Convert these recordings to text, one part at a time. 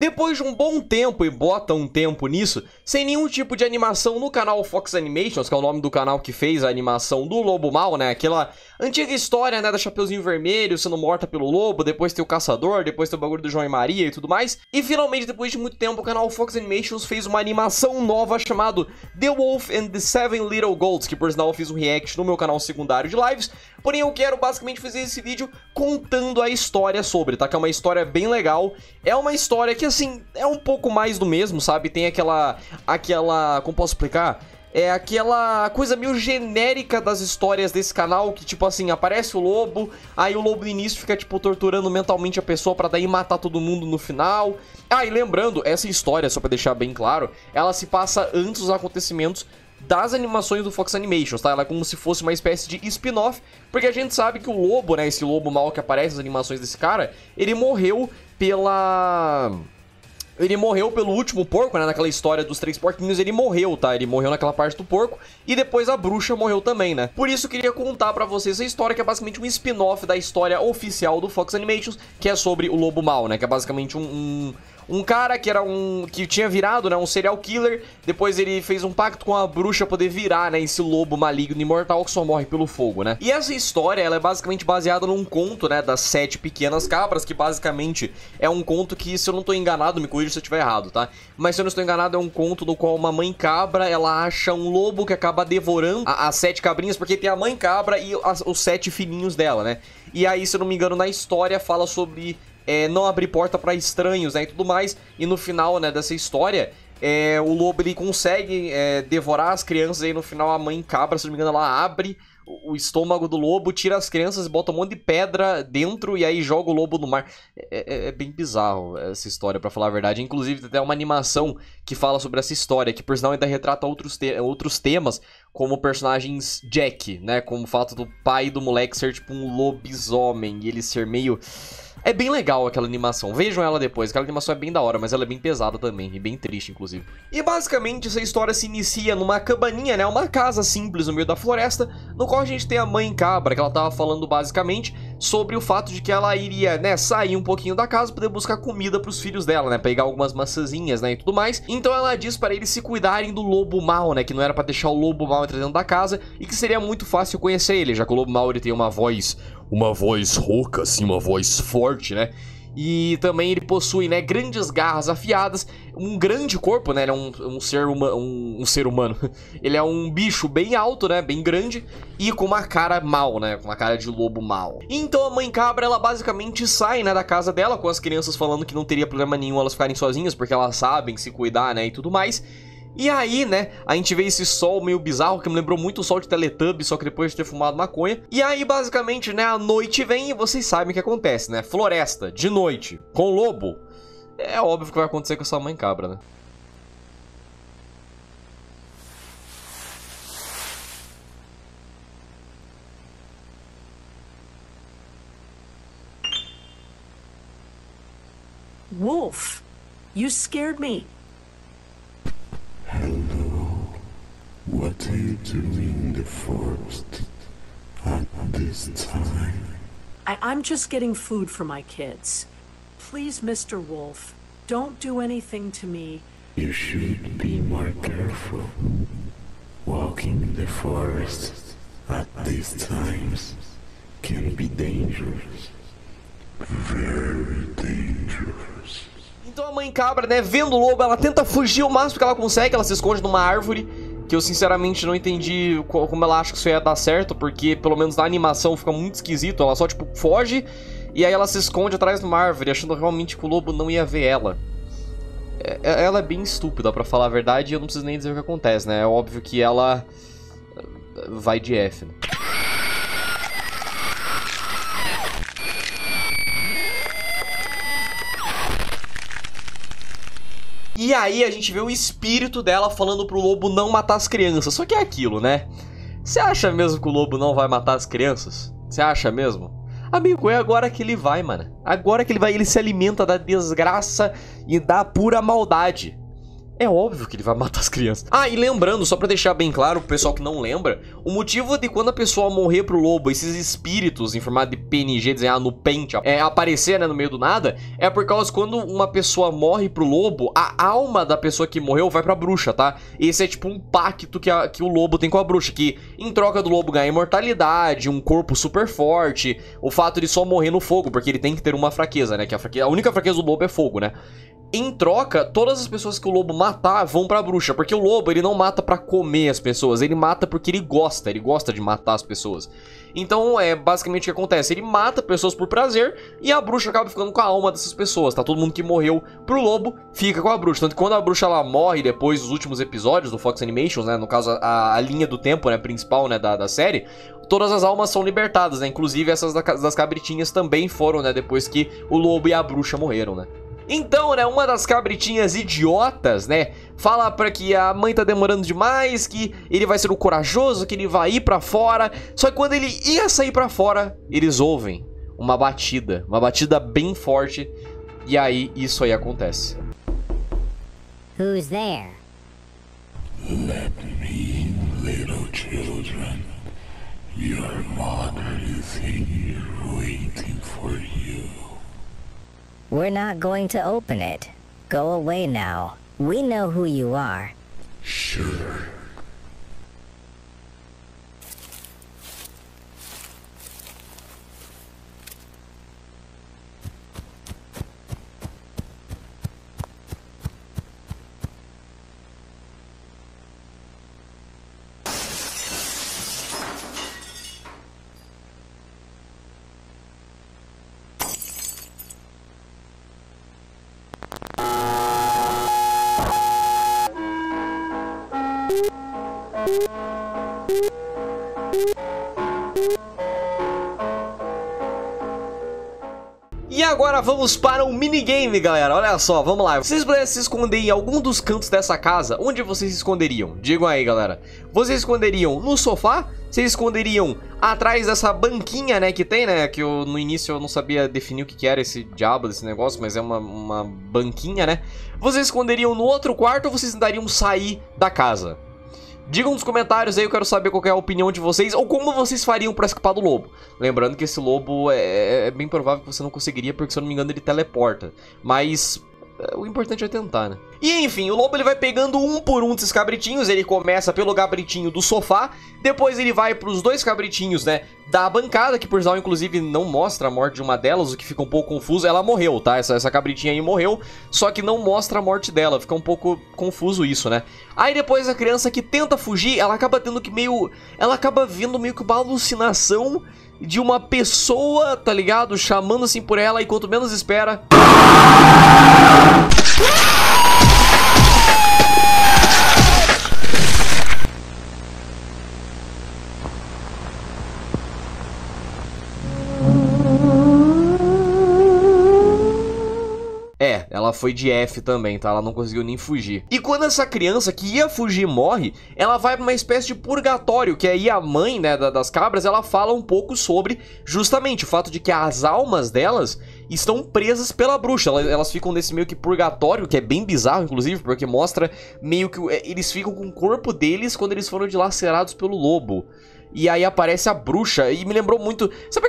Depois de um bom tempo, e bota um tempo nisso, sem nenhum tipo de animação no canal Fox Animations, que é o nome do canal que fez a animação do Lobo Mal, né? Aquela antiga história, né, da Chapeuzinho Vermelho sendo morta pelo lobo, depois tem o Caçador, depois tem o bagulho do João e Maria e tudo mais. E finalmente, depois de muito tempo, o canal Fox Animations fez uma animação nova chamada The Wolf and the Seven Little Goats, que por sinal eu fiz um react no meu canal secundário de lives. Porém, eu quero basicamente fazer esse vídeo contando a história sobre, tá? Que é uma história bem legal. É uma história que, assim, é um pouco mais do mesmo, sabe? Tem aquela... como posso explicar? É aquela coisa meio genérica das histórias desse canal, que tipo assim, aparece o lobo, aí o lobo no início fica tipo torturando mentalmente a pessoa pra daí matar todo mundo no final. Ah, e lembrando, essa história, só pra deixar bem claro, ela se passa antes dos acontecimentos das animações do Fox Animations, tá? Ela é como se fosse uma espécie de spin-off, porque a gente sabe que o lobo, né, esse lobo mal que aparece nas animações desse cara, ele morreu pelo último porco, né? Naquela história dos 3 porquinhos, ele morreu, tá? Ele morreu naquela parte do porco. E depois a bruxa morreu também, né? Por isso eu queria contar pra vocês a história, que é basicamente um spin-off da história oficial do Fox Animations, que é sobre o Lobo Mal, né? Que é basicamente um cara que era que tinha virado, né, um serial killer. Depois ele fez um pacto com a bruxa pra poder virar, né, esse lobo maligno imortal que só morre pelo fogo, né? E essa história, ela é basicamente baseada num conto, né, das 7 pequenas cabras, que basicamente é um conto que, se eu não tô enganado, me corrija se eu estiver errado, tá? Mas se eu não estou enganado, é um conto no qual uma mãe cabra, ela acha um lobo que acaba devorando as 7 cabrinhas, porque tem a mãe cabra e os 7 filhinhos dela, né? E aí, se eu não me engano, na história fala sobre não abrir porta pra estranhos, né, e tudo mais. E no final, né, dessa história, o lobo, ele consegue devorar as crianças. E aí no final a mãe cabra, se não me engano, ela abre o estômago do lobo, tira as crianças e bota um monte de pedra dentro e aí joga o lobo no mar. É bem bizarro essa história, pra falar a verdade. Inclusive tem até uma animação que fala sobre essa história, que por sinal ainda retrata outros temas, como personagens Jack, né, como o fato do pai do moleque ser tipo um lobisomem e ele ser meio... É bem legal aquela animação, vejam ela depois, aquela animação é bem da hora, mas ela é bem pesada também, e bem triste, inclusive. E basicamente essa história se inicia numa cabaninha, né, uma casa simples no meio da floresta, no qual a gente tem a mãe cabra, que ela tava falando basicamente sobre o fato de que ela iria, né, sair um pouquinho da casa pra poder buscar comida pros filhos dela, né, pegar algumas maçãzinhas, né, e tudo mais. Então ela diz para eles se cuidarem do lobo mal, né, que não era pra deixar o lobo mal entrar dentro da casa, e que seria muito fácil conhecer ele, já que o lobo mal ele tem uma voz rouca, assim, uma voz forte, né? E também ele possui, né, grandes garras afiadas, um grande corpo, né? Ele é um ser humano. Ele é um bicho bem alto, né? Bem grande e com uma cara mal, né? Com uma cara de lobo mal. Então a mãe cabra, ela basicamente sai, né, da casa dela com as crianças falando que não teria problema nenhum elas ficarem sozinhas, porque elas sabem se cuidar, né? E tudo mais. E aí, né, a gente vê esse sol meio bizarro, que me lembrou muito o sol de Teletubbies, só que depois de ter fumado maconha. E aí, basicamente, né, a noite vem e vocês sabem o que acontece, né? Floresta, de noite, com lobo. É óbvio que vai acontecer com essa mãe cabra, né? Wolf, you scared me. Hello. What are you doing in the forest at this time? I'm just getting food for my kids. Please, Mr. Wolf, don't do anything to me. You should be more careful. Walking in the forest at these times can be dangerous. Very dangerous. Então a mãe cabra, né, vendo o lobo, ela tenta fugir o máximo que ela consegue, ela se esconde numa árvore, que eu sinceramente não entendi como ela acha que isso ia dar certo, porque pelo menos na animação fica muito esquisito, ela só tipo foge e aí ela se esconde atrás de uma árvore, achando realmente que o lobo não ia ver ela. Ela é bem estúpida, pra falar a verdade, e eu não preciso nem dizer o que acontece, né, é óbvio que ela vai de F, né? E aí a gente vê o espírito dela falando pro lobo não matar as crianças. Só que é aquilo, né? Você acha mesmo que o lobo não vai matar as crianças? Você acha mesmo? Amigo, é agora que ele vai, mano. Agora que ele vai, ele se alimenta da desgraça e da pura maldade. É óbvio que ele vai matar as crianças. Ah, e lembrando, só pra deixar bem claro pro pessoal que não lembra, o motivo de quando a pessoa morrer pro lobo, esses espíritos em formato de PNG desenhado no Paint, aparecer, né, no meio do nada, é por causa que quando uma pessoa morre pro lobo, a alma da pessoa que morreu vai pra bruxa, tá? Esse é tipo um pacto que o lobo tem com a bruxa, que em troca do lobo ganhar imortalidade, um corpo super forte, o fato de só morrer no fogo, porque ele tem que ter uma fraqueza, né, que a única fraqueza do lobo é fogo, né? Em troca, todas as pessoas que o lobo matar vão pra bruxa, porque o lobo, ele não mata pra comer as pessoas, ele mata porque ele gosta de matar as pessoas. Então, é basicamente o que acontece, ele mata pessoas por prazer e a bruxa acaba ficando com a alma dessas pessoas, tá? Todo mundo que morreu pro lobo fica com a bruxa, tanto que quando a bruxa, ela morre depois dos últimos episódios do Fox Animations, né, no caso a linha do tempo, né, principal, né, da série, todas as almas são libertadas, né, inclusive essas das cabritinhas também foram, né, depois que o lobo e a bruxa morreram, né. Então, né, uma das cabritinhas idiotas, né, fala pra que a mãe tá demorando demais, que ele vai ser o corajoso, que ele vai ir pra fora. Só que quando ele ia sair pra fora, eles ouvem uma batida bem forte. E aí, isso aí acontece. Who's there? Let me, little children. Your mother is here waiting for you. We're not going to open it. Go away now. We know who you are. Sure. E agora vamos para um minigame, galera. Olha só, vamos lá. Se vocês pudessem se esconder em algum dos cantos dessa casa, onde vocês se esconderiam? Digam aí, galera. Vocês se esconderiam no sofá? Vocês se esconderiam atrás dessa banquinha, né, que tem, né? Que no início eu não sabia definir o que era esse diabo desse negócio, mas é uma banquinha, né? Vocês se esconderiam no outro quarto ou vocês tentariam sair da casa? Digam nos comentários aí, eu quero saber qual é a opinião de vocês, ou como vocês fariam pra escapar do lobo. Lembrando que esse lobo é bem provável que você não conseguiria, porque se eu não me engano ele teleporta. Mas o importante é tentar, né? E enfim, o lobo ele vai pegando um por um desses cabritinhos, ele começa pelo cabritinho do sofá, depois ele vai pros dois cabritinhos, né, da bancada, que por sinal inclusive não mostra a morte de uma delas, o que fica um pouco confuso. Ela morreu, tá? Essa cabritinha aí morreu, só que não mostra a morte dela, fica um pouco confuso isso, né? Aí depois a criança que tenta fugir, ela acaba tendo que ela acaba vendo meio que uma alucinação de uma pessoa, tá ligado? Chamando assim por ela, e quanto menos espera... Ela foi de F também, tá? Ela não conseguiu nem fugir. E quando essa criança que ia fugir morre, ela vai pra uma espécie de purgatório, que aí a mãe, né, das cabras, ela fala um pouco sobre justamente o fato de que as almas delas estão presas pela bruxa. Elas ficam nesse meio que purgatório, que é bem bizarro, inclusive, porque mostra meio que eles ficam com o corpo deles quando eles foram dilacerados pelo lobo. E aí aparece a bruxa, e me lembrou muito... Sabe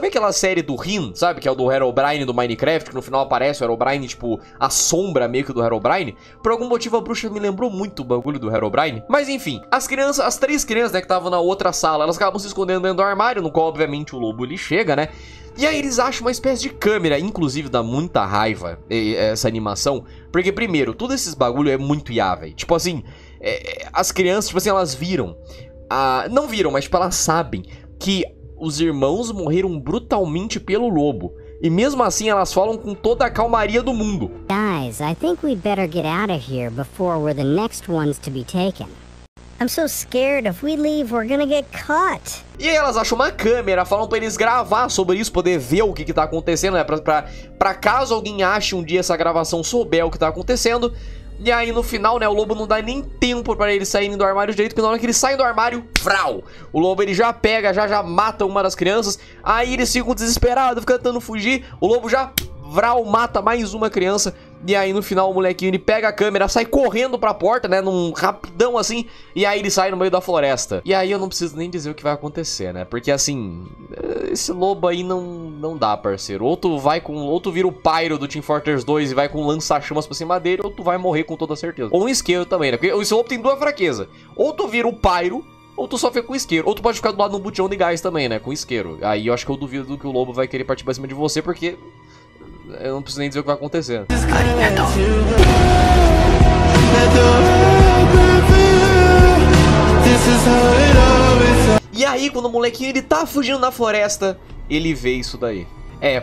aquela série do Rin, sabe? Que é o do Herobrine do Minecraft, que no final aparece o Herobrine, tipo, a sombra meio que do Herobrine. Por algum motivo a bruxa me lembrou muito o bagulho do Herobrine. Mas enfim, as três crianças, né, que estavam na outra sala, elas acabam se escondendo dentro do armário, no qual obviamente o lobo ele chega, né? E aí eles acham uma espécie de câmera, inclusive dá muita raiva essa animação. Porque primeiro, todos esses bagulho é muito IA, velho. Tipo assim, as crianças, tipo assim, elas viram... não viram, mas tipo, elas sabem que os irmãos morreram brutalmente pelo lobo. E mesmo assim elas falam com toda a calmaria do mundo. Guys, I think we'd better get out of here before we're the next ones to be taken. I'm so scared if we leave we're gonna get caught. E aí elas acham uma câmera, falam pra eles gravar sobre isso, poder ver o que tá acontecendo, né? Pra caso alguém ache um dia essa gravação, souber o que tá acontecendo. E aí no final, né, o lobo não dá nem tempo pra eles saírem do armário direito, porque na hora que eles saem do armário, frau! O lobo ele já pega, já mata uma das crianças, aí eles ficam desesperados, ficam tentando fugir, o lobo já, vrau, mata mais uma criança, E aí no final o molequinho ele pega a câmera, sai correndo pra porta, né, num rapidão assim, e aí ele sai no meio da floresta. E aí eu não preciso nem dizer o que vai acontecer, né, porque assim, esse lobo aí não dá, parceiro. Ou tu vira o Pyro do Team Fortress 2 e vai com lança-chamas pra cima dele, ou tu vai morrer com toda certeza. Ou um isqueiro também, né, porque esse lobo tem duas fraquezas. Ou tu vira o Pyro, ou tu só fica com isqueiro. Ou tu pode ficar do lado de um botão de gás também, né, com isqueiro. Aí eu acho que eu duvido que o lobo vai querer partir pra cima de você, porque eu não preciso nem dizer o que vai acontecer. E aí, quando o molequinho ele tá fugindo na floresta, ele vê isso daí.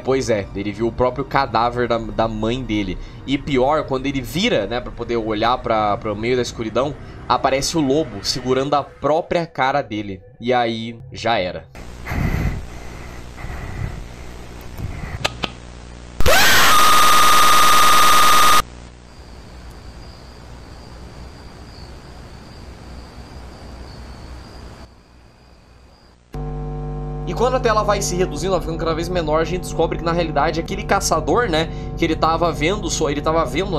Pois é, ele viu o próprio cadáver da mãe dele. E pior, quando ele vira, né, pra poder olhar pra meio da escuridão, aparece o lobo segurando a própria cara dele. E aí, já era. E quando a tela vai se reduzindo, vai ficando cada vez menor, a gente descobre que na realidade aquele caçador, né, que ele tava vendo,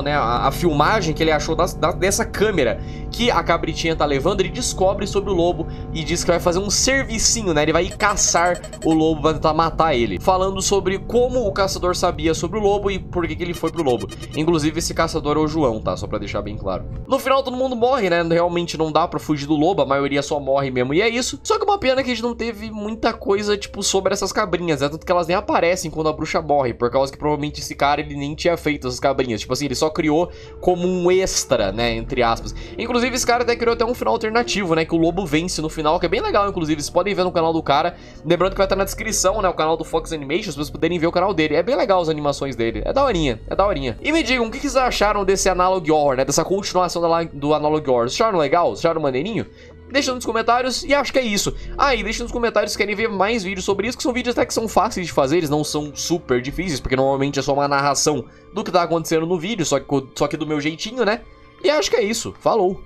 né, a filmagem que ele achou dessa câmera que a cabritinha tá levando, ele descobre sobre o lobo e diz que vai fazer um servicinho, né, ele vai ir caçar o lobo, vai tentar matar ele, falando sobre como o caçador sabia sobre o lobo e por que ele foi pro lobo. Inclusive esse caçador é o João, tá, só pra deixar bem claro. No final todo mundo morre, né, realmente não dá pra fugir do lobo, a maioria só morre mesmo e é isso. Só que uma pena que a gente não teve muita coisa, tipo, sobre essas cabrinhas, né? Tanto que elas nem aparecem quando a bruxa morre, por causa que provavelmente esse cara, ele nem tinha feito essas cabrinhas. Tipo assim, ele só criou como um extra, né? Entre aspas. Inclusive, esse cara até criou até um final alternativo, né? Que o lobo vence no final, que é bem legal, inclusive. Vocês podem ver no canal do cara. Lembrando que vai estar na descrição, né? O canal do Fox Animations, pra vocês poderem ver o canal dele. É bem legal as animações dele. É daorinha, é daorinha. E me digam, o que vocês acharam desse Analog Horror, né? Dessa continuação do Analog Horror? Vocês acharam legal? Vocês acharam maneirinho? Deixa nos comentários e acho que é isso. E deixa nos comentários se querem ver mais vídeos sobre isso, que são vídeos até que são fáceis de fazer, eles não são super difíceis, porque normalmente é só uma narração do que tá acontecendo no vídeo, só que do meu jeitinho, né? E acho que é isso. Falou!